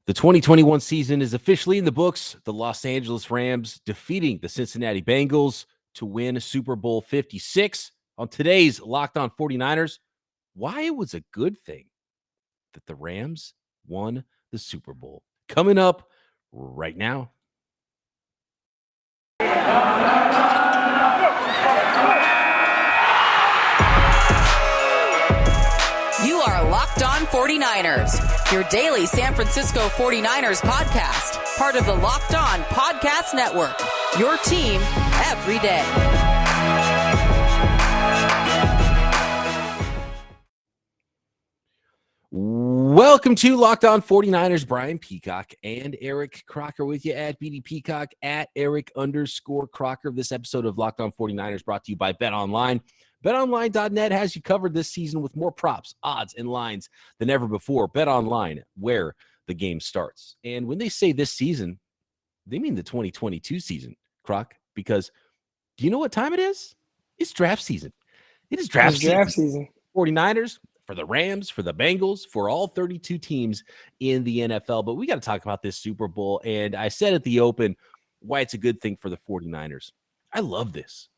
The 2021 season is officially in the books. The Los Angeles Rams defeating the Cincinnati Bengals to win Super Bowl 56. On today's Locked On 49ers, why it was a good thing that the Rams won the Super Bowl. Coming up right now. You are Locked On 49ers, your daily San Francisco 49ers podcast, part of the Locked On Podcast Network, your team every day. Welcome to Locked On 49ers. Brian Peacock and Eric Crocker with you at BD Peacock at Eric_Crocker. This episode of Locked On 49ers brought to you by BetOnline. BetOnline.net has you covered this season with more props, odds, and lines than ever before. BetOnline, where the game starts. And when they say this season, they mean the 2022 season, Croc, because do you know what time it is? It's draft season. It is draft season. 49ers, for the Rams, for the Bengals, for all 32 teams in the NFL. But we got to talk about this Super Bowl. And I said at the open why it's a good thing for the 49ers. I love this.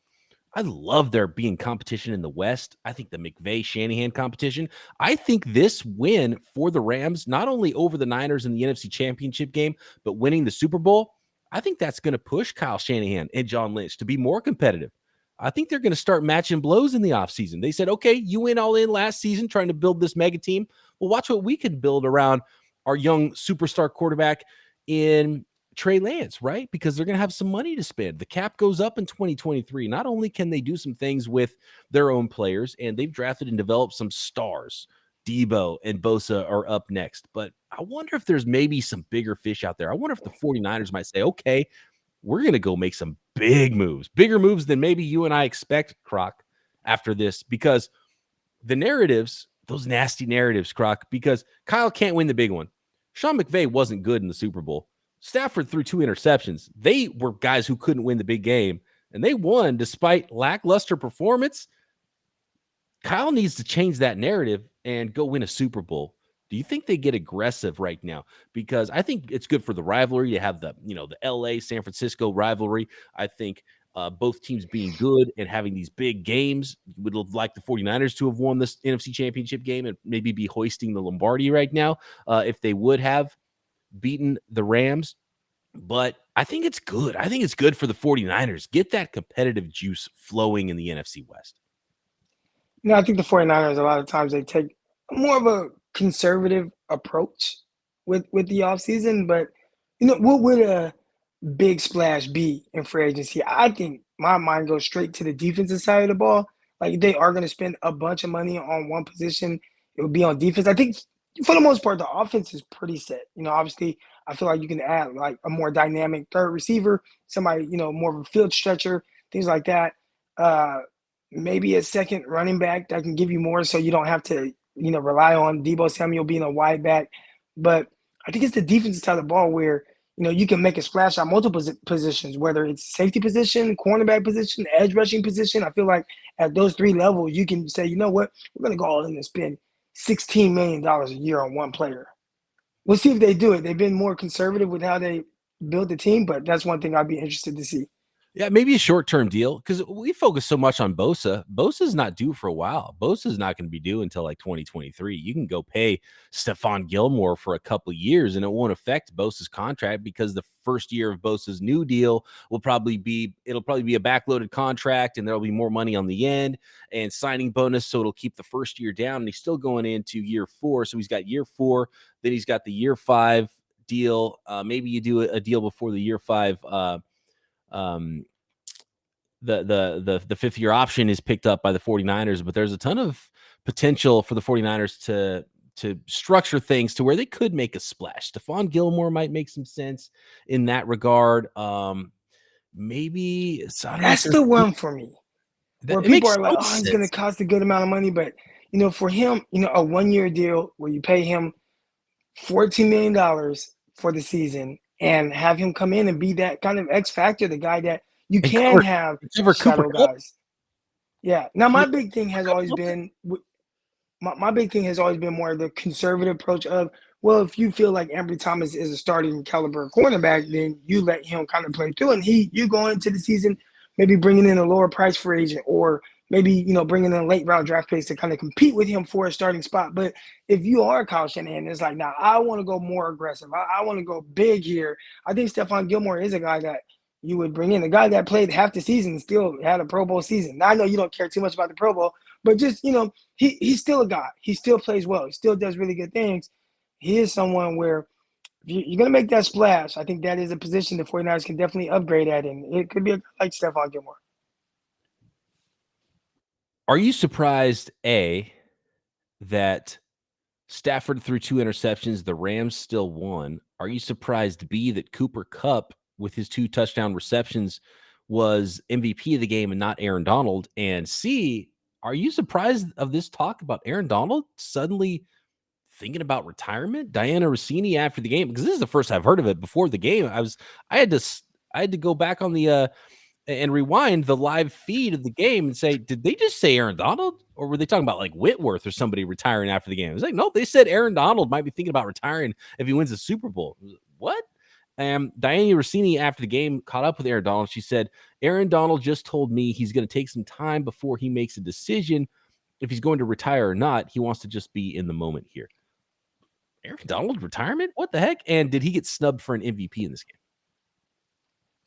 I love there being competition in the West. I think the McVay-Shanahan competition. I think this win for the Rams, not only over the Niners in the NFC Championship game, but winning the Super Bowl, I think that's going to push Kyle Shanahan and John Lynch to be more competitive. I think they're going to start matching blows in the offseason. They said, okay, you went all in last season trying to build this mega team. Well, watch what we can build around our young superstar quarterback in Trey Lance, right? Because they're going to have some money to spend. The cap goes up in 2023. Not only can they do some things with their own players, and they've drafted and developed some stars. Debo and Bosa are up next. But I wonder if there's maybe some bigger fish out there. I wonder if the 49ers might say, okay, we're going to go make some big moves, bigger moves than maybe you and I expect, Croc, after this. Because the narratives, those nasty narratives, Croc, because Kyle can't win the big one. Sean McVay wasn't good in the Super Bowl. Stafford threw 2 interceptions. They were guys who couldn't win the big game, and they won despite lackluster performance. Kyle needs to change that narrative and go win a Super Bowl. Do you think they get aggressive right now? Because I think it's good for the rivalry to have the LA San Francisco rivalry. I think both teams being good and having these big games. Would like the 49ers to have won this NFC Championship game and maybe be hoisting the Lombardi right now if they would have beaten the Rams. But I think it's good. I think it's good for the 49ers. Get that competitive juice flowing in the NFC West. I think the 49ers, a lot of times they take more of a conservative approach with the offseason. But, what would a big splash be in free agency? I think my mind goes straight to the defensive side of the ball. Like, they are going to spend a bunch of money on one position. It would be on defense. I think for the most part, the offense is pretty set. Obviously, I feel like you can add like a more dynamic third receiver, somebody, more of a field stretcher, things like that. Maybe a second running back that can give you more so you don't have to, rely on Debo Samuel being a wide back. But I think it's the defensive side of the ball where, you can make a splash on multiple positions, whether it's safety position, cornerback position, edge rushing position. I feel like at those 3 levels, you can say, you know what, we're going to go all in and spend $16 million a year on one player. We'll see if they do it. They've been more conservative with how they build the team, but that's one thing I'd be interested to see. Yeah, maybe a short-term deal because we focus so much on Bosa. Bosa's not due for a while. Bosa's not going to be due until like 2023. You can go pay Stephon Gilmore for a couple of years and it won't affect Bosa's contract because the first year of Bosa's new deal will probably be a backloaded contract and there'll be more money on the end and signing bonus. So it'll keep the first year down and he's still going into year 4. So he's got year 4, then he's got the year 5 deal. Maybe you do a deal before the year 5 the 5th year option is picked up by the 49ers, but there's a ton of potential for the 49ers to structure things to where they could make a splash. Stephon Gilmore might make some sense in that regard. Maybe that's the one for me. Where people are like, oh, it's going to cost a good amount of money, but for him, a 1-year deal where you pay him $14 million for the season and have him come in and be that kind of X factor, the guy that you can have shadow guys. Yeah. Now, my big thing has always been more of the conservative approach of Well, if you feel like Ambry Thomas is a starting caliber cornerback, then you let him kind of play through, and you go into the season maybe bringing in a lower price free agent, or maybe bringing in a late round draft picks to kind of compete with him for a starting spot. But if you are Kyle Shanahan, it's like, now I want to go more aggressive. I want to go big here. I think Stephon Gilmore is a guy that you would bring in, a guy that played half the season and still had a Pro Bowl season. Now, I know you don't care too much about the Pro Bowl, but just he's still a guy. He still plays well. He still does really good things. He is someone where if you're going to make that splash, I think that is a position the 49ers can definitely upgrade at, and it could be a guy like Stephon Gilmore. Are you surprised, A, that Stafford threw 2 interceptions, the Rams still won? Are you surprised, B, that Cooper Kupp, with his 2 touchdown receptions, was MVP of the game and not Aaron Donald? And C, are you surprised of this talk about Aaron Donald suddenly thinking about retirement? Diana Rossini after the game, because this is the first I've heard of it. Before the game, I had to go back on the and rewind the live feed of the game and say, did they just say Aaron Donald, or were they talking about like Whitworth or somebody retiring after the game? It's like, no, they said Aaron Donald might be thinking about retiring if he wins the Super Bowl. What? Diana Rossini after the game caught up with Aaron Donald. She said, Aaron Donald just told me he's going to take some time before he makes a decision if he's going to retire or not. He wants to just be in the moment here. Aaron Donald retirement? What the heck? And did he get snubbed for an MVP in this game?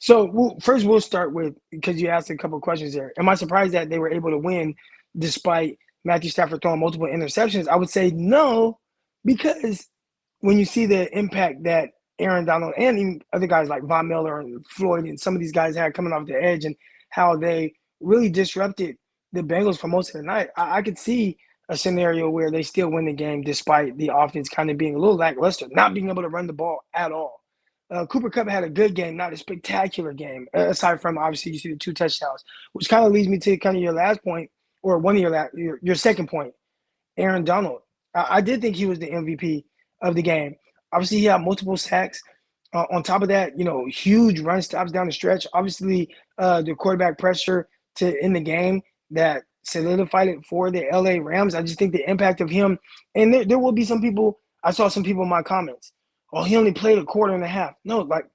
So first we'll start with, because you asked a couple of questions there. Am I surprised that they were able to win despite Matthew Stafford throwing multiple interceptions? I would say no, because when you see the impact that Aaron Donald and even other guys like Von Miller and Floyd and some of these guys had coming off the edge, and how they really disrupted the Bengals for most of the night, I could see a scenario where they still win the game despite the offense kind of being a little lackluster, not being able to run the ball at all. Cooper Kupp had a good game, not a spectacular game, aside from obviously you see the 2 touchdowns, which kind of leads me to kind of your last point, or one of your second point, Aaron Donald. I did think he was the MVP of the game. Obviously, he had multiple sacks. On top of that, huge run stops down the stretch. Obviously, the quarterback pressure to end the game that solidified it for the LA Rams. I just think the impact of him, and there will be some people, I saw some people in my comments, oh, he only played a quarter and a half. No, like,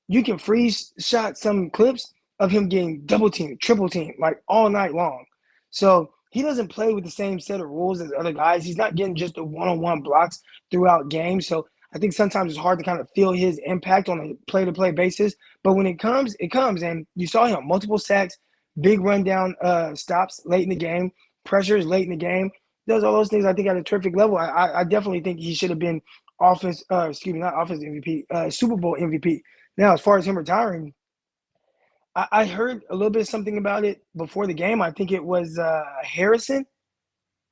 you can freeze shot some clips of him getting double teamed, triple teamed, like all night long. So he doesn't play with the same set of rules as other guys. He's not getting just the one-on-one blocks throughout games. So I think sometimes it's hard to kind of feel his impact on a play-to-play basis. But when it comes, it comes. And you saw him, multiple sacks, big rundown stops late in the game, pressures late in the game. Does all those things, I think, at a terrific level. I definitely think he should have been not offense MVP, Super Bowl MVP. Now, as far as him retiring, I heard a little bit of something about it before the game. I think it was Harrison,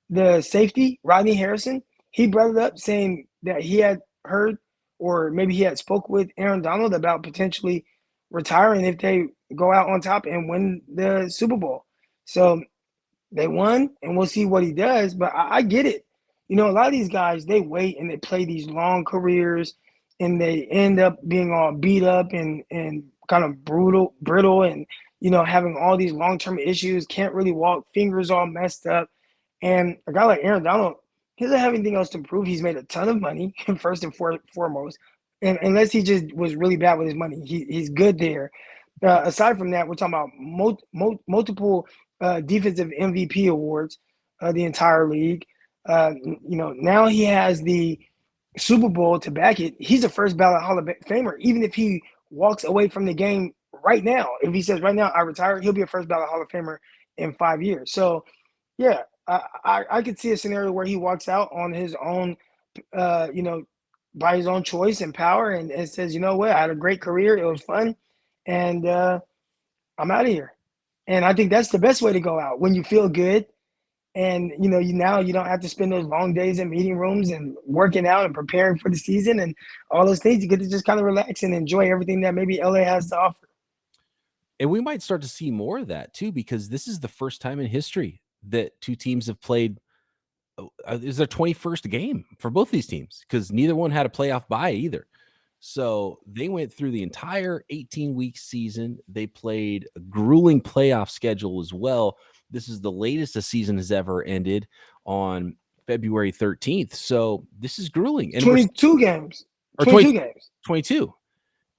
the safety, Rodney Harrison. He brought it up saying that he had heard, or maybe he had spoke with Aaron Donald about potentially retiring if they go out on top and win the Super Bowl. So they won, and we'll see what he does. But I get it. A lot of these guys, they wait and they play these long careers, and they end up being all beat up and kind of brittle, and having all these long-term issues, can't really walk, fingers all messed up. And a guy like Aaron Donald, he doesn't have anything else to prove. He's made a ton of money, first and foremost. And unless he just was really bad with his money, he's good there. Aside from that, we're talking about multiple defensive MVP awards, the entire league. Now he has the Super Bowl to back it. He's a first ballot Hall of Famer. Even if he walks away from the game right now, if he says right now I retire, he'll be a first ballot Hall of Famer in 5 years. So, yeah, I could see a scenario where he walks out on his own, by his own choice and power, and says, you know what, I had a great career, it was fun, and I'm out of here. And I think that's the best way to go out, when you feel good. And, you don't have to spend those long days in meeting rooms and working out and preparing for the season and all those things. You get to just kind of relax and enjoy everything that maybe LA has to offer. And we might start to see more of that too, because this is the first time in history that 2 teams have played. Is their 21st game for both these teams, because neither one had a playoff bye either. So they went through the entire 18-week season. They played a grueling playoff schedule as well. This is the latest a season has ever ended, on February 13th. So this is grueling. And 22 games. Or 22 games. 22.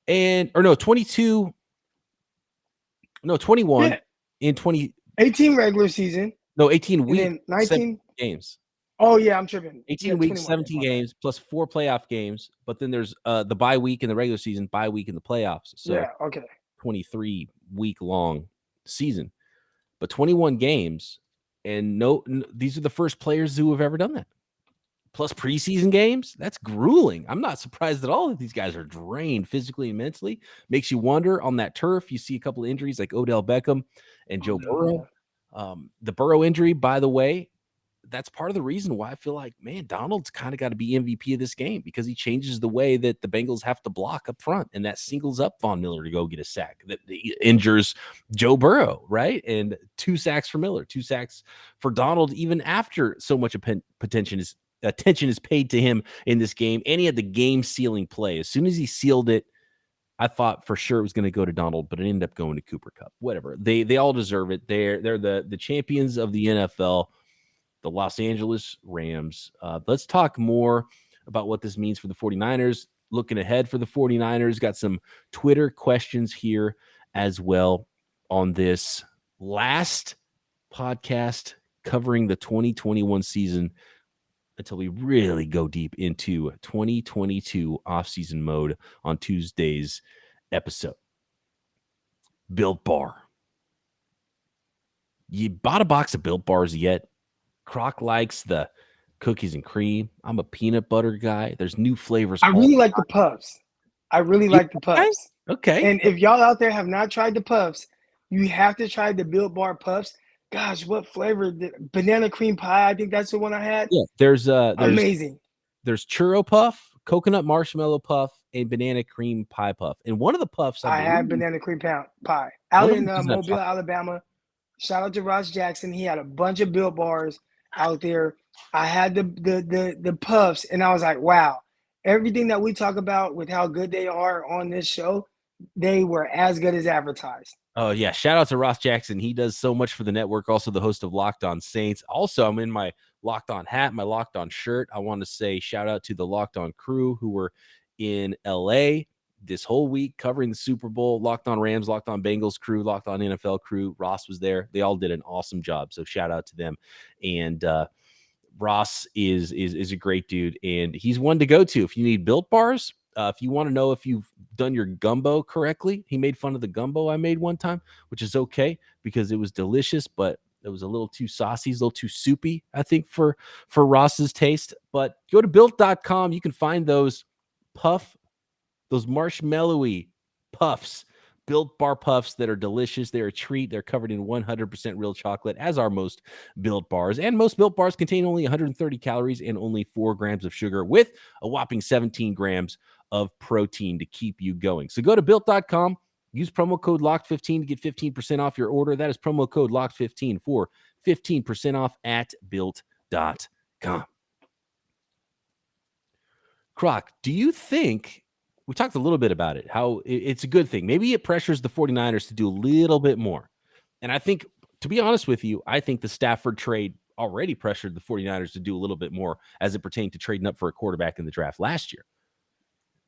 And, or no, 22. No, 21 Yeah. in 20. 18 regular season. No, 18 And weeks. then 19 games. Oh, yeah, I'm tripping. 18 Yeah, weeks, 21, 17 games, plus 4 playoff games. But then there's the bye week in the regular season, bye week in the playoffs. So yeah, okay. 23-week-long season. But 21 games, and these are the first players who have ever done that. Plus preseason games, that's grueling. I'm not surprised at all that these guys are drained physically and mentally. Makes you wonder on that turf. You see a couple of injuries like Odell Beckham and Joe Burrow. The Burrow injury, by the way, that's part of the reason why I feel like, man, Donald's kind of got to be MVP of this game because he changes the way that the Bengals have to block up front, and that singles up Von Miller to go get a sack. That injures Joe Burrow, right? And 2 sacks for Miller, 2 sacks for Donald, even after so much attention is paid to him in this game. And he had the game-sealing play. As soon as he sealed it, I thought for sure it was going to go to Donald, but it ended up going to Cooper Kupp. Whatever. They all deserve it. They're the champions of the NFL. The Los Angeles Rams. Let's talk more about what this means for the 49ers. Looking ahead for the 49ers. Got some Twitter questions here as well on this last podcast covering the 2021 season until we really go deep into 2022 offseason mode on Tuesday's episode. Built Bar. You bought a box of Built Bars yet? Croc likes the cookies and cream. I'm a peanut butter guy. There's new flavors. I really like the puffs. Okay. And if y'all out there have not tried the puffs, you have to try the Built Bar puffs. Gosh, what flavor? Banana cream pie. I think that's the one I had. Yeah, there's amazing. There's churro puff, coconut marshmallow puff, and banana cream pie puff. And one of the puffs I had banana cream pie out in Mobile, Alabama. Shout out to Ross Jackson. He had a bunch of Built Bars out there. I had the puffs, and I was like, wow, everything that we talk about with how good they are on this show, they were as good as advertised. Oh, yeah. Shout out to Ross Jackson. He does so much for the network. Also the host of Locked On Saints. Also, I'm in my Locked On hat, my Locked On shirt. I want to say shout out to the Locked On crew who were in LA this whole week covering the Super Bowl. Locked On Rams, Locked On Bengals crew, Locked On NFL crew. Ross was there. They all did an awesome job. So shout out to them. And Ross is a great dude, and he's one to go to if you need Built Bars. If you want to know if you've done your gumbo correctly, he made fun of the gumbo I made one time, which is okay because it was delicious, but it was a little too saucy, a little too soupy, I think, for Ross's taste. But go to built.com. You can find those marshmallowy puffs, Built Bar puffs that are delicious. They're a treat. They're covered in 100% real chocolate, as are most Built Bars. And most Built Bars contain only 130 calories and only 4 grams of sugar with a whopping 17 grams of protein to keep you going. So go to built.com, use promo code LOCKED15 to get 15% off your order. That is promo code LOCKED15 for 15% off at built.com. Croc, do you think, we talked a little bit about it, how it's a good thing. Maybe it pressures the 49ers to do a little bit more. And I think, to be honest with you, I think the Stafford trade already pressured the 49ers to do a little bit more as it pertained to trading up for a quarterback in the draft last year.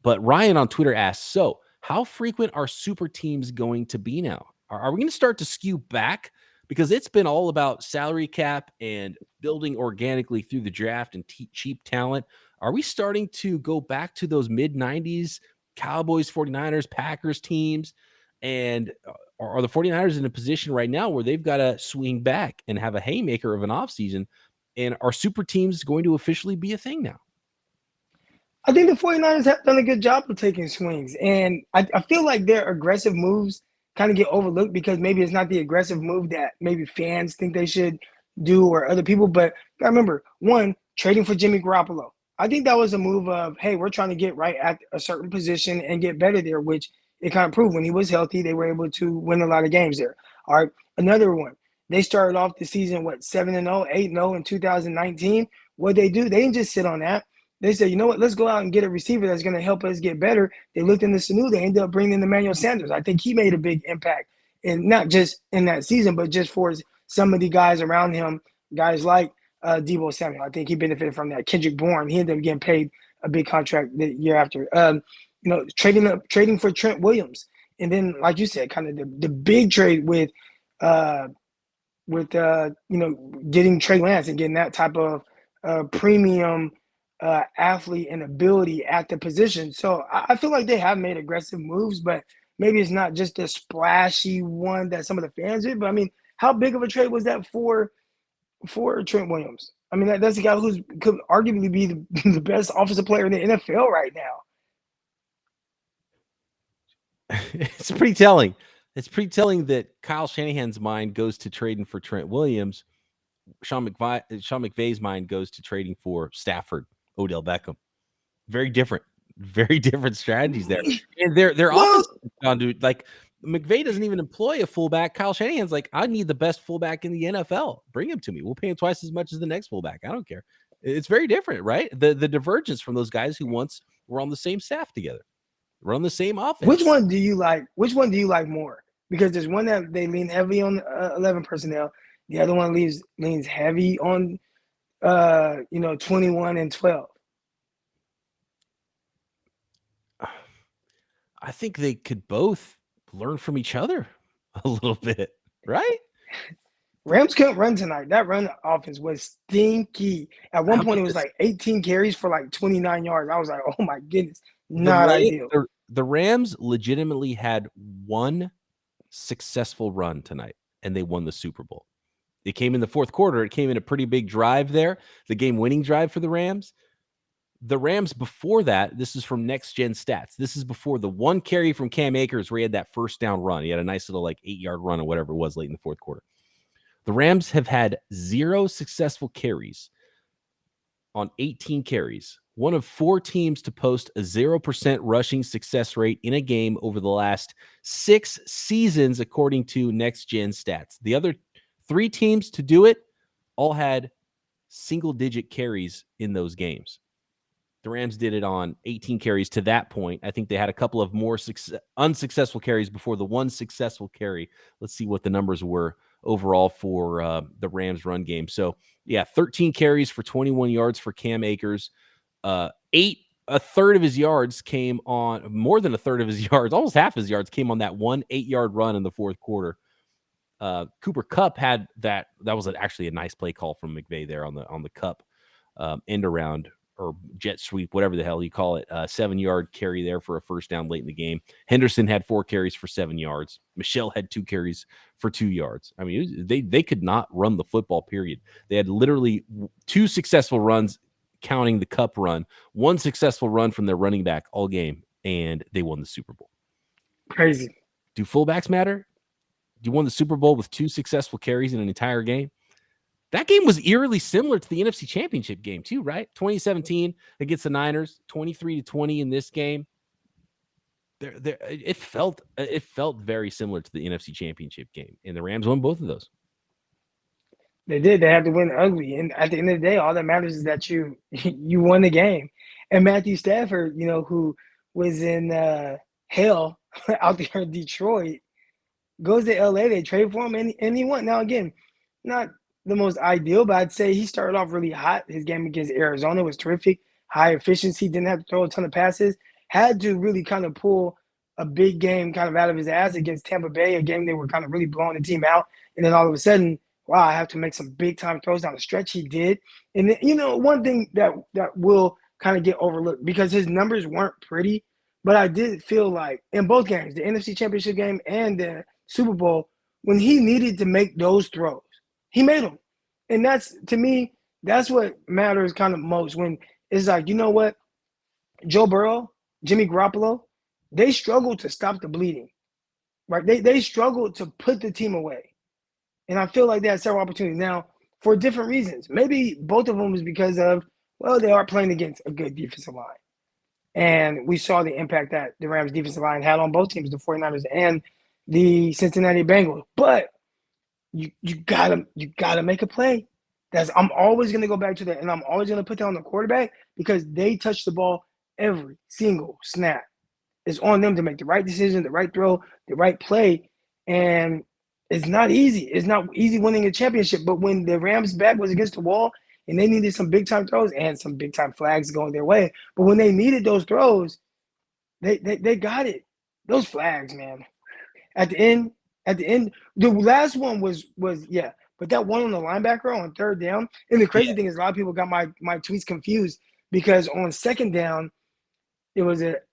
But Ryan on Twitter asks, so how frequent are super teams going to be now? Are we going to start to skew back? Because it's been all about salary cap and building organically through the draft and cheap talent. Are we starting to go back to those mid-90s Cowboys, 49ers, Packers teams? And are the 49ers in a position right now where they've got to swing back and have a haymaker of an offseason? And are super teams going to officially be a thing now? I think the 49ers have done a good job of taking swings. And I feel like their aggressive moves kind of get overlooked because maybe it's not the aggressive move that maybe fans think they should do or other people. But I remember, one, trading for Jimmy Garoppolo. I think that was a move of, hey, we're trying to get right at a certain position and get better there, which it kind of proved. When he was healthy, they were able to win a lot of games there. All right, another one. They started off the season, 7-0, 8-0 in 2019. What they do, they didn't just sit on that. They said, you know what, let's go out and get a receiver that's going to help us get better. They looked in the Sanu. They ended up bringing in Emmanuel Sanders. I think he made a big impact, and not just in that season, but just for some of the guys around him, guys like Deebo Samuel. I think he benefited from that. Kendrick Bourne, he ended up getting paid a big contract the year after. Trading for Trent Williams, and then like you said, kind of the big trade with getting Trey Lance and getting that type of premium athlete and ability at the position. So I feel like they have made aggressive moves, but maybe it's not just a splashy one that some of the fans did. But I mean, how big of a trade was that for Trent Williams? I mean, that's a guy who could arguably be the best offensive player in the NFL right now. It's pretty telling. It's pretty telling that Kyle Shanahan's mind goes to trading for Trent Williams. Sean McVay's mind goes to trading for Stafford, Odell Beckham. Very different strategies there. And their offense, dude, like McVay doesn't even employ a fullback. Kyle Shanahan's like, I need the best fullback in the NFL. Bring him to me. We'll pay him twice as much as the next fullback. I don't care. It's very different, right? The divergence from those guys who once were on the same staff together, run the same offense. Which one do you like? Which one do you like more? Because there's one that they lean heavy on 11 personnel. The other one leans heavy on 21 and 12. I think they could both learn from each other a little bit, right? Rams couldn't run tonight. That run offense was stinky. At one point, it was like 18 carries for like 29 yards. I was like, oh my goodness, not ideal. The Rams legitimately had one successful run tonight, and they won the Super Bowl. It came in the fourth quarter. It came in a pretty big drive there, the game-winning drive for the Rams. The Rams before that, this is from Next Gen Stats. This is before the one carry from Cam Akers where he had that first down run. He had a nice little 8-yard run or whatever it was late in the fourth quarter. The Rams have had 0 successful carries on 18 carries. One of 4 teams to post a 0% rushing success rate in a game over the last 6 seasons, according to Next Gen Stats. The other 3 teams to do it all had single-digit carries in those games. The Rams did it on 18 carries to that point. I think they had a couple of more unsuccessful carries before the one successful carry. Let's see what the numbers were overall for the Rams run game. So, 13 carries for 21 yards for Cam Akers. More than a third of his yards, almost half his yards came on that one 8-yard run in the fourth quarter. Cooper Kupp had that was actually a nice play call from McVay there on the Kupp end around or jet sweep, whatever the hell you call it. 7-yard carry there for a first down late in the game. Henderson had 4 carries for 7 yards. Michelle had 2 carries for 2 yards. I mean, they could not run the football, period. They had literally 2 successful runs, counting the Kupp run, 1 successful run from their running back all game, and they won the Super Bowl. Crazy. Do fullbacks matter? You won the Super Bowl with 2 successful carries in an entire game. That game was eerily similar to the NFC Championship game too, right? 2017 against the Niners, 23-20 in this game. It felt very similar to the NFC Championship game, and the Rams won both of those. They did. They had to win ugly, and at the end of the day, all that matters is that you won the game. And Matthew Stafford, who was in hell out there in Detroit, goes to LA. They trade for him, and he won. Now again, not the most ideal, but I'd say he started off really hot. His game against Arizona was terrific, high efficiency, didn't have to throw a ton of passes, had to really kind of pull a big game kind of out of his ass against Tampa Bay, a game they were kind of really blowing the team out. And then all of a sudden, wow, I have to make some big time throws down the stretch. He did. And then, one thing that will kind of get overlooked because his numbers weren't pretty, but I did feel like in both games, the NFC Championship game and the Super Bowl, when he needed to make those throws, he made them. And to me, that's what matters kind of most when it's like, you know what? Joe Burrow, Jimmy Garoppolo, they struggled to stop the bleeding, right? They struggled to put the team away. And I feel like they had several opportunities now for different reasons. Maybe both of them was because of, they are playing against a good defensive line. And we saw the impact that the Rams defensive line had on both teams, the 49ers and the Cincinnati Bengals. But you gotta make a play. I'm always gonna go back to that, and I'm always gonna put that on the quarterback because they touch the ball every single snap. It's on them to make the right decision, the right throw, the right play, and it's not easy. It's not easy winning a championship. But when the Rams' back was against the wall and they needed some big time throws and some big time flags going their way. But when they needed those throws, they got it. Those flags, man. At the end, the last one was yeah. But that one on the linebacker on third down, and the crazy thing is a lot of people got my tweets confused because on second down,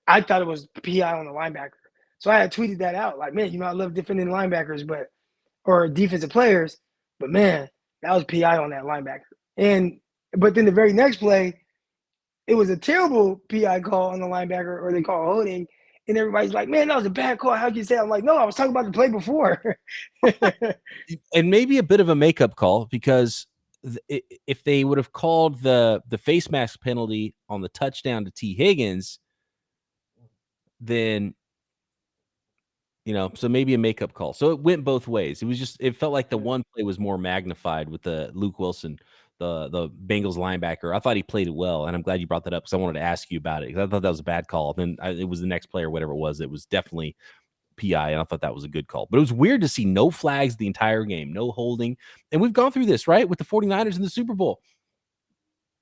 I thought it was PI on the linebacker. So I had tweeted that out. Like, man, I love defending linebackers, or defensive players, but man, that was PI on that linebacker. But then the very next play, it was a terrible PI call on the linebacker, or they call holding, and everybody's like, man, that was a bad call. How can you say that? I'm like, no, I was talking about the play before. And maybe a bit of a makeup call, because if they would have called the face mask penalty on the touchdown to T. Higgins, then so maybe a makeup call. So it went both ways. It felt like the one play was more magnified with the Luke Wilson, the Bengals linebacker. I thought he played it well, and I'm glad you brought that up because I wanted to ask you about it, because I thought that was a bad call. Then it was the next play or whatever it was. It was definitely PI, and I thought that was a good call. But it was weird to see no flags the entire game, no holding. And we've gone through this, right, with the 49ers in the Super Bowl.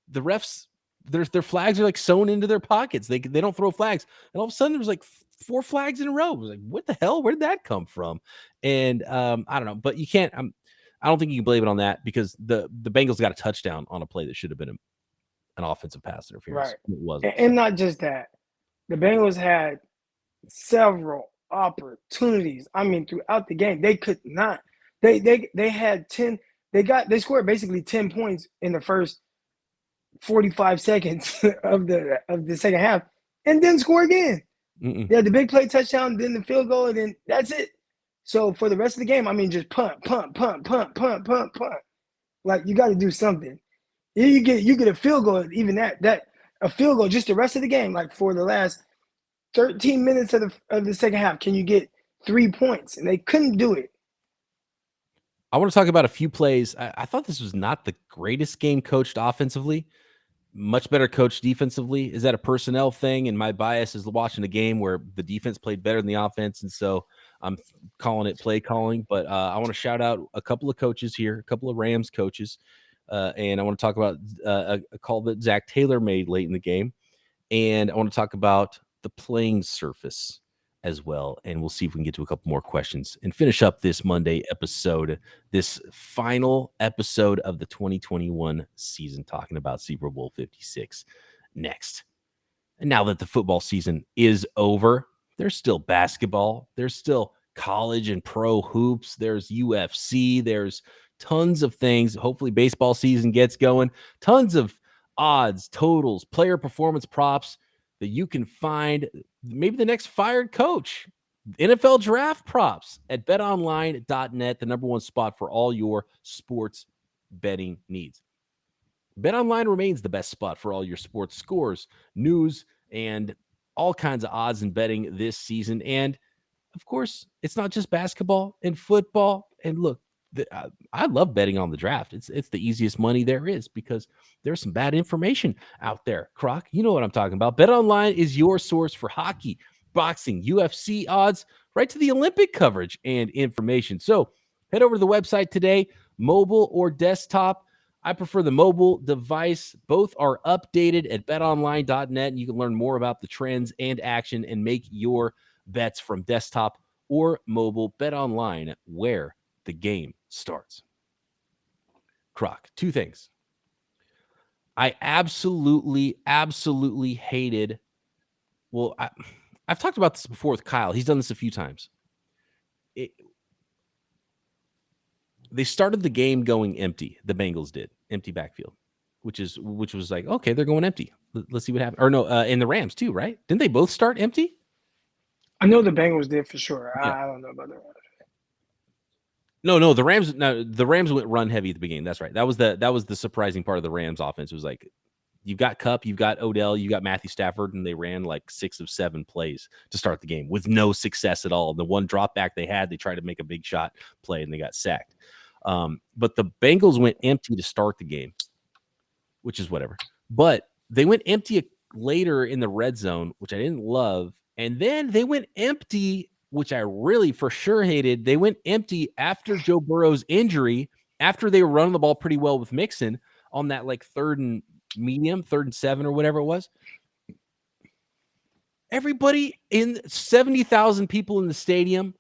The refs, their flags are like sewn into their pockets. They don't throw flags. And all of a sudden, there was like 4 flags in a row. I was like, what the hell? Where did that come from? And I don't know. But you can't I don't think you can blame it on that, because the Bengals got a touchdown on a play that should have been an offensive pass interference. Right. It wasn't. And not just that. The Bengals had several opportunities. I mean, throughout the game, they could not. They had 10. They scored basically 10 points in the first 45 seconds of the second half, and then score again. They had the big play touchdown, then the field goal, and then that's it. So for the rest of the game, I mean, just punt. Like, you got to do something. You get a field goal, even that a field goal just the rest of the game. Like, for the last 13 minutes of the second half, can you get 3 points? And they couldn't do it. I want to talk about a few plays. I thought this was not the greatest game coached offensively. Much better coached defensively. Is that a personnel thing? And my bias is watching a game where the defense played better than the offense, and so I'm calling it play calling. But I want to shout out a couple of coaches here, a couple of Rams coaches, and I want to talk about a call that Zach Taylor made late in the game, and I want to talk about the playing surface as well. And we'll see if we can get to a couple more questions and finish up this Monday episode, this final episode of the 2021 season, talking about Super Bowl 56 next. And now that the football season is over, there's still basketball, there's still college and pro hoops, there's UFC, there's tons of things. Hopefully baseball season gets going. Tons of odds, totals, player performance props that you can find. Maybe the next fired coach, NFL draft props at betonline.net, the number one spot for all your sports betting needs. BetOnline remains the best spot for all your sports scores, news, and all kinds of odds and betting this season. And of course, it's not just basketball and football. And look, I love betting on the draft. It's the easiest money there is, because there's some bad information out there. Croc, you know what I'm talking about. BetOnline is your source for hockey, boxing, UFC odds, right to the Olympic coverage and information. So head over to the website today, mobile or desktop. I prefer the mobile device. Both are updated at betonline.net, and you can learn more about the trends and action and make your bets from desktop or mobile. BetOnline, where the game starts. Croc, 2 things. I absolutely hated. Well, I've talked about this before with Kyle. He's done this a few times. They started the game going empty. The Bengals did empty backfield, which was like, okay, they're going empty. Let's see what happens. Or no, and the Rams too, right? Didn't they both start empty? I know the Bengals did for sure. Yeah. I don't know about the Rams. No, the Rams went run heavy at the beginning. That's right. That was the surprising part of the Rams offense. It was like, you've got Kupp, you've got Odell, you got Matthew Stafford, and they ran like 6 of 7 plays to start the game with no success at all. The one drop back they had, they tried to make a big shot play and they got sacked. But the Bengals went empty to start the game, which is whatever. But they went empty later in the red zone, which I didn't love. And then they went empty, which I really for sure hated. They went empty after Joe Burrow's injury, after they were running the ball pretty well with Mixon, on that like 3rd and medium, 3rd and 7 or whatever it was. Everybody in 70,000 people in the stadium,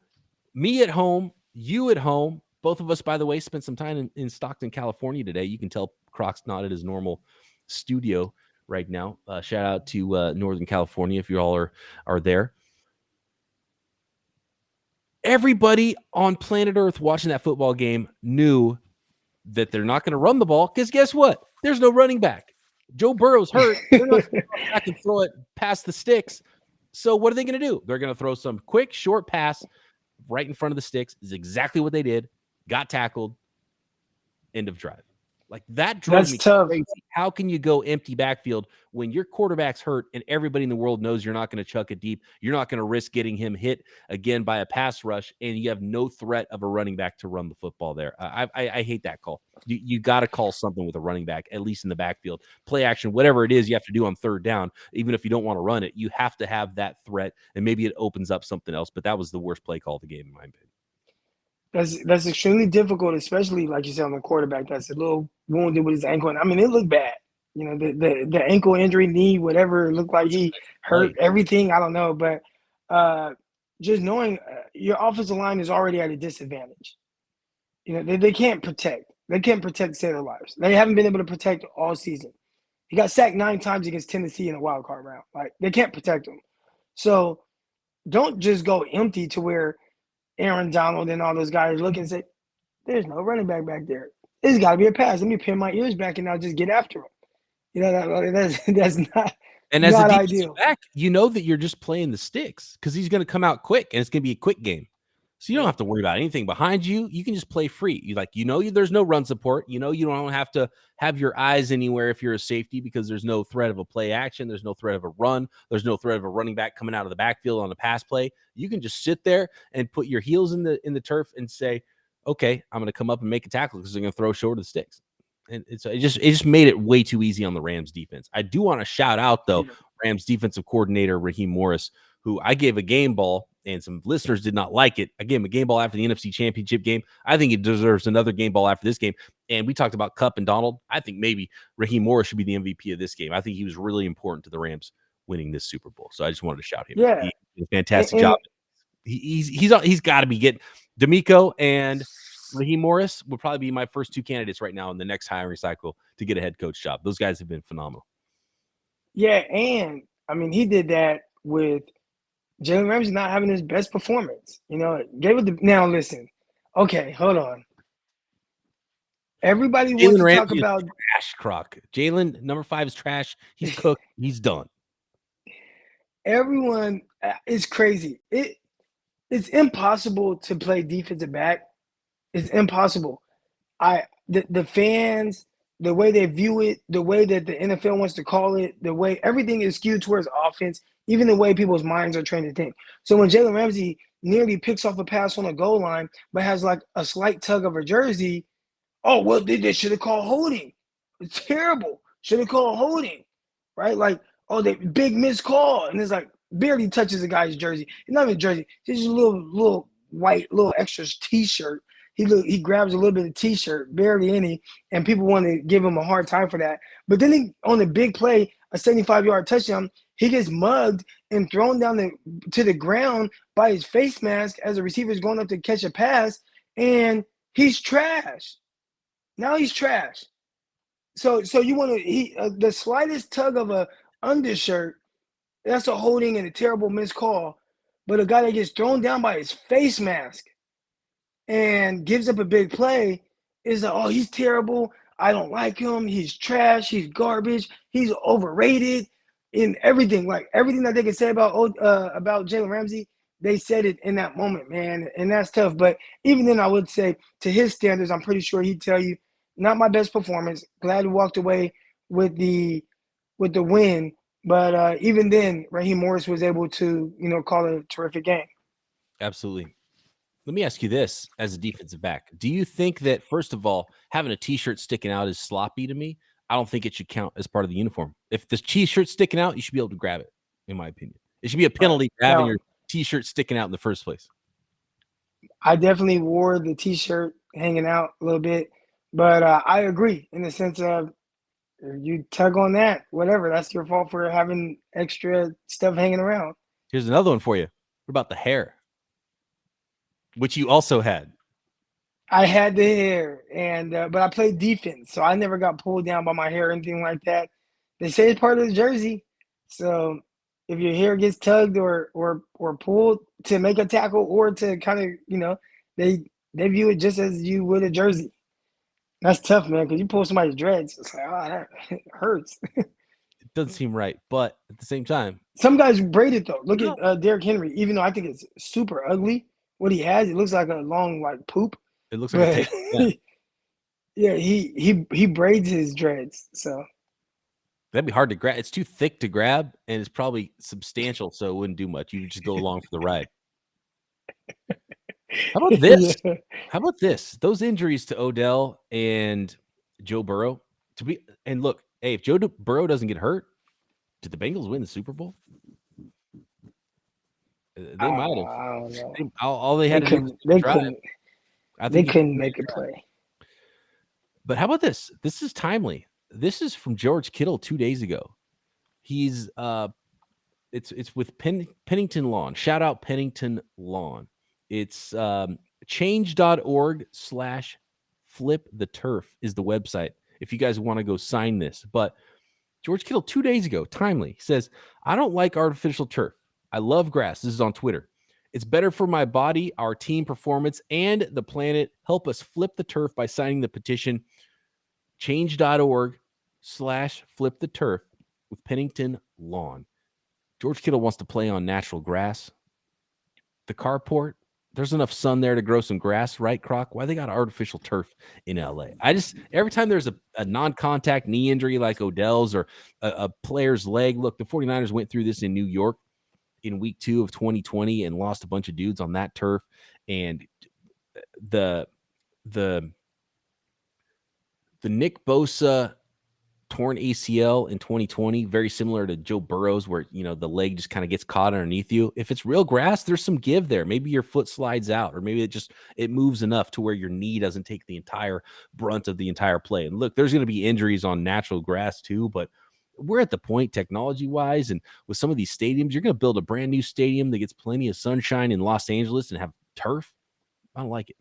me at home, you at home. Both of us, by the way, spent some time in Stockton, California today. You can tell Croc's not at his normal studio right now. Shout out to Northern California if you all are there. Everybody on planet Earth watching that football game knew that they're not going to run the ball because guess what? There's no running back. Joe Burrow's hurt. They're not going to come back and throw it past the sticks. So what are they going to do? They're going to throw some quick, short pass right in front of the sticks. Is exactly what they did. Got tackled. End of drive. Like that drove me crazy. How can you go empty backfield when your quarterback's hurt and everybody in the world knows you're not going to chuck it deep? You're not going to risk getting him hit again by a pass rush, and you have no threat of a running back to run the football there. I hate that call. You got to call something with a running back, at least in the backfield. Play action, whatever it is you have to do on 3rd down, even if you don't want to run it, you have to have that threat, and maybe it opens up something else. But that was the worst play call of the game, in my opinion. That's extremely difficult, especially like you said on the quarterback that's a little wounded with his ankle. And I mean, it looked bad. You know, the ankle injury, knee, whatever, it looked like he hurt everything. I don't know, but just knowing your offensive line is already at a disadvantage. You know, they can't protect. They can't protect their lives. They haven't been able to protect all season. He got sacked 9 times against Tennessee in a wild card round. Like they can't protect him. So don't just go empty to where Aaron Donald and all those guys look and say, there's no running back there. There's got to be a pass. Let me pin my ears back and I'll just get after him. You know, that's not And as not a ideal. back, you know that you're just playing the sticks because he's going to come out quick and it's going to be a quick game. So you don't have to worry about anything behind you. You can just play free. There's no run support. You don't have to have your eyes anywhere if you're a safety because there's no threat of a play action. There's no threat of a run. There's no threat of a running back coming out of the backfield on a pass play. You can just sit there and put your heels in the turf and say, okay, I'm going to come up and make a tackle because they're going to throw short of the sticks. And so it just made it way too easy on the Rams defense. I do want to shout out, though, Rams defensive coordinator Raheem Morris, who I gave a game ball, and some listeners did not like it. I gave him a game ball after the NFC Championship game. I think he deserves another game ball after this game. And we talked about Kupp and Donald. I think maybe Raheem Morris should be the MVP of this game. I think he was really important to the Rams winning this Super Bowl. So I just wanted to shout him. Yeah. He did a fantastic job. He's got to be getting D'Amico and Raheem Morris would probably be my first 2 candidates right now in the next hiring cycle to get a head coach job. Those guys have been phenomenal. Yeah, and I mean he did that with Jalen Ramsay not having his best performance. You know, now listen. Okay, hold on. Everybody wants to talk about trash, Croc. Jalen, number 5 is trash. He's cooked. He's done. Everyone is crazy. It's impossible to play defensive back. It's impossible. The fans, the way they view it, the way that the NFL wants to call it, the way everything is skewed towards offense, even the way people's minds are trained to think. So when Jalen Ramsay nearly picks off a pass on a goal line, but has like a slight tug of her jersey, oh, well, they should have called holding. It's terrible. Should have called holding, right? Like, oh, they big missed call. And it's like barely touches the guy's jersey. It's not even a jersey. It's just a little white, little extra T-shirt. He grabs a little bit of T-shirt, barely any, and people want to give him a hard time for that. But then on the big play, a 75-yard touchdown, he gets mugged and thrown down to the ground by his face mask as a receiver is going up to catch a pass, and he's trash. Now he's trash. So you want to the slightest tug of a undershirt, that's a holding and a terrible missed call. But a guy that gets thrown down by his face mask and gives up a big play is like, oh, he's terrible. I don't like him. He's trash. He's garbage. He's overrated in everything. Like everything that they can say about Jalen Ramsay, they said it in that moment, man. And that's tough. But even then, I would say to his standards, I'm pretty sure he'd tell you, not my best performance. Glad he walked away with the win. But even then, Raheem Morris was able to, call it a terrific game. Absolutely. Let me ask you this as a defensive back. Do you think that, first of all, having a T-shirt sticking out is sloppy to me? I don't think it should count as part of the uniform. If the T-shirt's sticking out, you should be able to grab it, in my opinion. It should be a penalty for having your T-shirt sticking out in the first place. I definitely wore the T-shirt hanging out a little bit, but I agree in the sense of You tug on that, whatever. That's your fault for having extra stuff hanging around. Here's another one for you. What about the hair? Which you also had. I had the hair, and but I played defense, so I never got pulled down by my hair or anything like that. They say it's part of the jersey, so if your hair gets tugged or pulled to make a tackle or to kind of they view it just as you would a jersey. That's tough, man, because you pull somebody's dreads, it's like, that hurts. It doesn't seem right, but at the same time, some guys braid it though. Look at Derrick Henry. Even though I think it's super ugly, what he has, it looks like a long poop. It looks like a tape. Yeah, he braids his dreads. So that'd be hard to grab. It's too thick to grab, and it's probably substantial, so it wouldn't do much. You would just go along for the ride. How about this? Yeah. How about this? Those injuries to Odell and Joe Burrow look, hey, if Joe Burrow doesn't get hurt, did the Bengals win the Super Bowl? They might have. I don't know. All they had to do was drive. They couldn't make a play. But how about this? This is timely. This is from George Kittle 2 days ago. He's it's with Pennington Lawn. Shout out Pennington Lawn. It's change.org/fliptheturf is the website if you guys want to go sign this. But George Kittle 2 days ago, timely, says, I don't like artificial turf. I love grass. This is on Twitter. It's better for my body, our team performance, and the planet. Help us flip the turf by signing the petition change.org/fliptheturf with Pennington Lawn. George Kittle wants to play on natural grass. The carport, there's enough sun there to grow some grass, right, Croc? Why they got artificial turf in LA? Every time there's a non-contact knee injury like Odell's or a player's leg, look, the 49ers went through this in New York in week 2 of 2020 and lost a bunch of dudes on that turf. And the Nick Bosa torn ACL in 2020, very similar to Joe Burrow's, where the leg just kind of gets caught underneath you. If it's real grass, there's some give there. Maybe your foot slides out, or maybe it moves enough to where your knee doesn't take the entire brunt of the entire play. And look, there's going to be injuries on natural grass too, but we're at the point technology-wise, and with some of these stadiums, you're going to build a brand new stadium that gets plenty of sunshine in Los Angeles and have turf. I don't like it.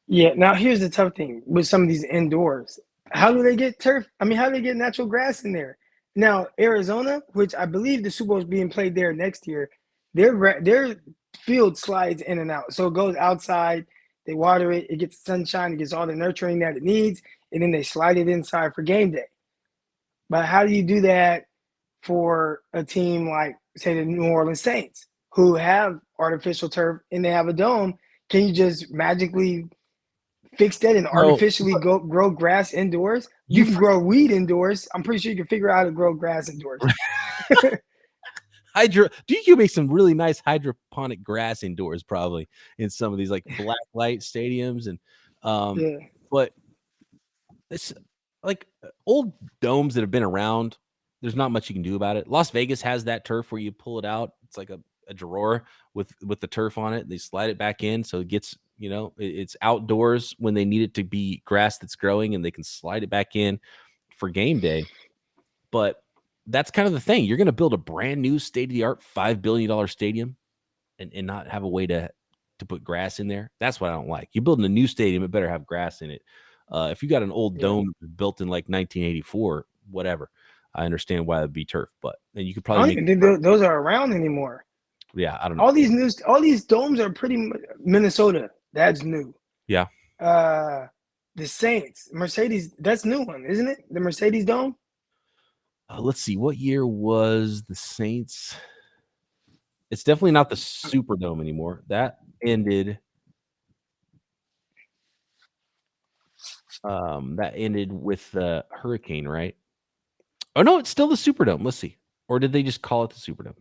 Yeah, now here's the tough thing with some of these indoors. How do they get turf? I mean, how do they get natural grass in there? Now, Arizona, which I believe the Super Bowl is being played there next year, their field slides in and out. So it goes outside, they water it, it gets sunshine, it gets all the nurturing that it needs, and then they slide it inside for game day. But how do you do that for a team like, say, the New Orleans Saints, who have artificial turf and they have a dome? Can you just magically fix that and artificially grow grass indoors? You can grow weed indoors. I'm pretty sure you can figure out how to grow grass indoors. Do you make some really nice hydroponic grass indoors, probably in some of these like black light stadiums and but it's like old domes that have been around. There's not much you can do about it. Las Vegas has that turf where you pull it out. It's like a drawer with the turf on it. They slide it back in, so it gets it's outdoors when they need it to be grass that's growing, and they can slide it back in for game day. But that's kind of the thing. You're going to build a brand new state-of-the-art $5 billion stadium and not have a way to put grass in there. That's what I don't like. You're building a new stadium, it better have grass in it. If you got an old dome built in like 1984, whatever, I understand why it'd be turf, but then you could probably I don't even think those are around anymore. Yeah, I don't know. All these domes are pretty Minnesota. That's new. Yeah. The Saints, Mercedes, that's new one, isn't it? The Mercedes Dome. Let's see. What year was the Saints? It's definitely not the Superdome anymore. That ended. That ended with the hurricane, right? Oh no, it's still the Superdome. Let's see. Or did they just call it the Superdome?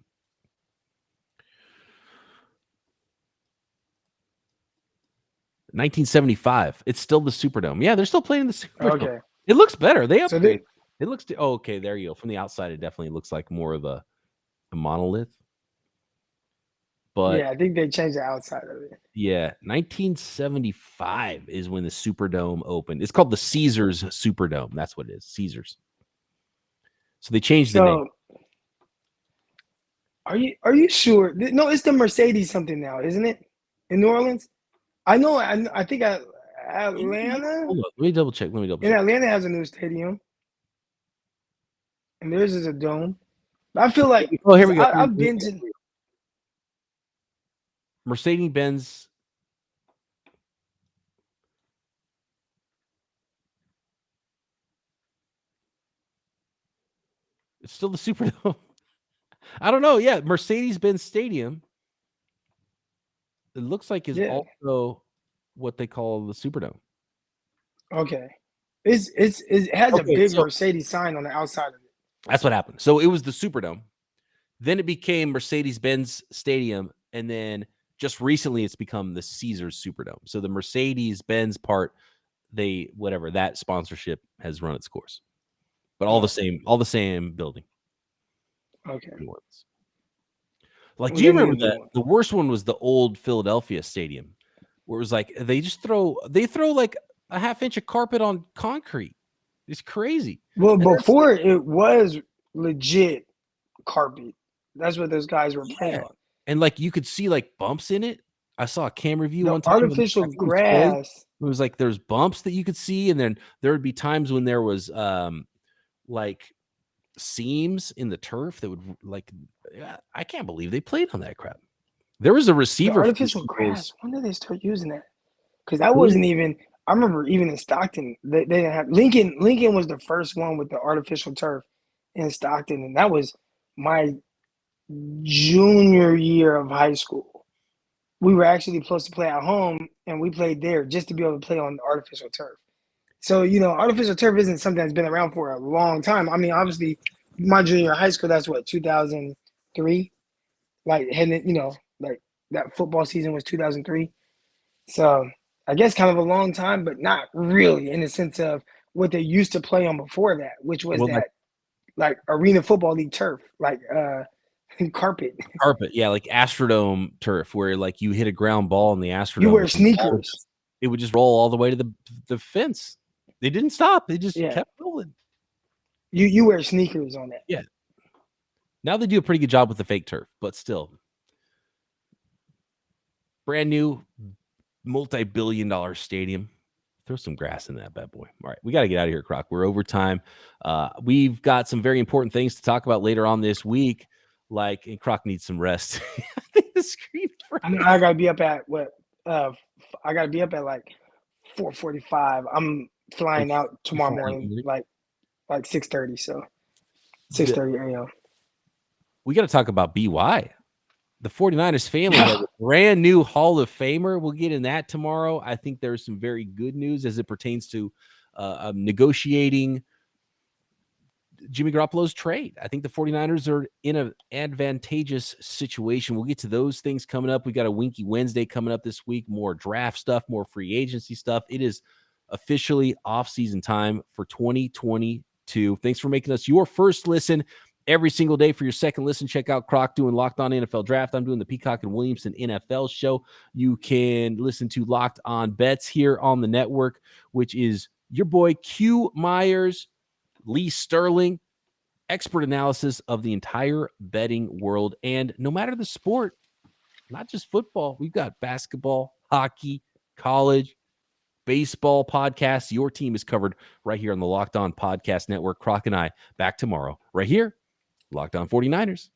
$1975. It's still the Superdome. Yeah, they're still playing the Superdome. Okay. It looks better. They upgraded. It looks. Okay, there you go. From the outside, it definitely looks like more of a monolith. But yeah, I think they changed the outside of it. yeah, 1975 is when the Superdome opened. It's called the Caesars Superdome. That's what it is, Caesars. So they changed the name. So, are you sure? No, it's the Mercedes something now, isn't it? In New Orleans, I know. I think Atlanta. Hold on, let me double check. And Atlanta has a new stadium, and theirs is a dome. I feel like Here we go. I've been to. Mercedes-Benz. It's still the Superdome. I don't know. Yeah, Mercedes-Benz Stadium. It looks like is also what they call the Superdome. Okay. It has a big Mercedes sign on the outside of it. That's what happened. So it was the Superdome. Then it became Mercedes-Benz Stadium. And then just recently it's become the Caesars Superdome. So the Mercedes-Benz part, that sponsorship has run its course. But all the same building. Okay. Like, do you remember that? The worst one was the old Philadelphia Stadium, where it was like they throw like a half inch of carpet on concrete. It's crazy. Well, before it was legit carpet. That's what those guys were playing on. And like you could see like bumps in it. I saw a camera view one time. Artificial grass. It was like there's bumps that you could see, and then there would be times when there was like seams in the turf that would I can't believe they played on that crap. There was a receiver. The artificial grass. When did they start using that? Because that wasn't even. I remember even in Stockton, they didn't have Lincoln. Lincoln was the first one with the artificial turf in Stockton, and that was my junior year of high school. We were actually supposed to play at home, and we played there just to be able to play on the artificial turf. So, artificial turf isn't something that's been around for a long time. I mean, obviously, my junior year of high school, that's what, 2003? Like, like that football season was 2003. So, I guess kind of a long time, but not really in the sense of what they used to play on before that, which was like Arena Football League turf, like carpet, yeah, like Astrodome turf, where like you hit a ground ball in the Astrodome. You wear sneakers. It would just roll all the way to the fence. They didn't stop. They just kept rolling. You wear sneakers on that. Yeah. Now they do a pretty good job with the fake turf, but still. Brand new multi-billion-dollar stadium. Throw some grass in that bad boy. All right, we got to get out of here, Croc. We're over time. We've got some very important things to talk about later on this week. And Croc needs some rest. I think the screen. I mean, I gotta be up at what? I gotta be up at like 4:45. I'm flying out tomorrow morning, like 6:30. So 6:30 a.m. We got to talk about BY. The 49ers family has a brand new Hall of Famer. We'll get in that tomorrow. I think there's some very good news as it pertains to negotiating Jimmy Garoppolo's trade. I think the 49ers are in an advantageous situation. We'll get to those things coming up. We got a Winky Wednesday coming up this week, more draft stuff, more free agency stuff. It is officially off-season time for 2022. Thanks for making us your first listen every single day. For your second listen, check out Croc doing Locked On NFL Draft. I'm doing the Peacock and Williamson NFL show. You can listen to Locked On Bets here on the network, which is your boy Q Myers, Lee Sterling, expert analysis of the entire betting world. And no matter the sport, not just football, we've got basketball, hockey, college, baseball podcasts. Your team is covered right here on the Locked On Podcast Network. Croc and I back tomorrow right here, Locked On 49ers.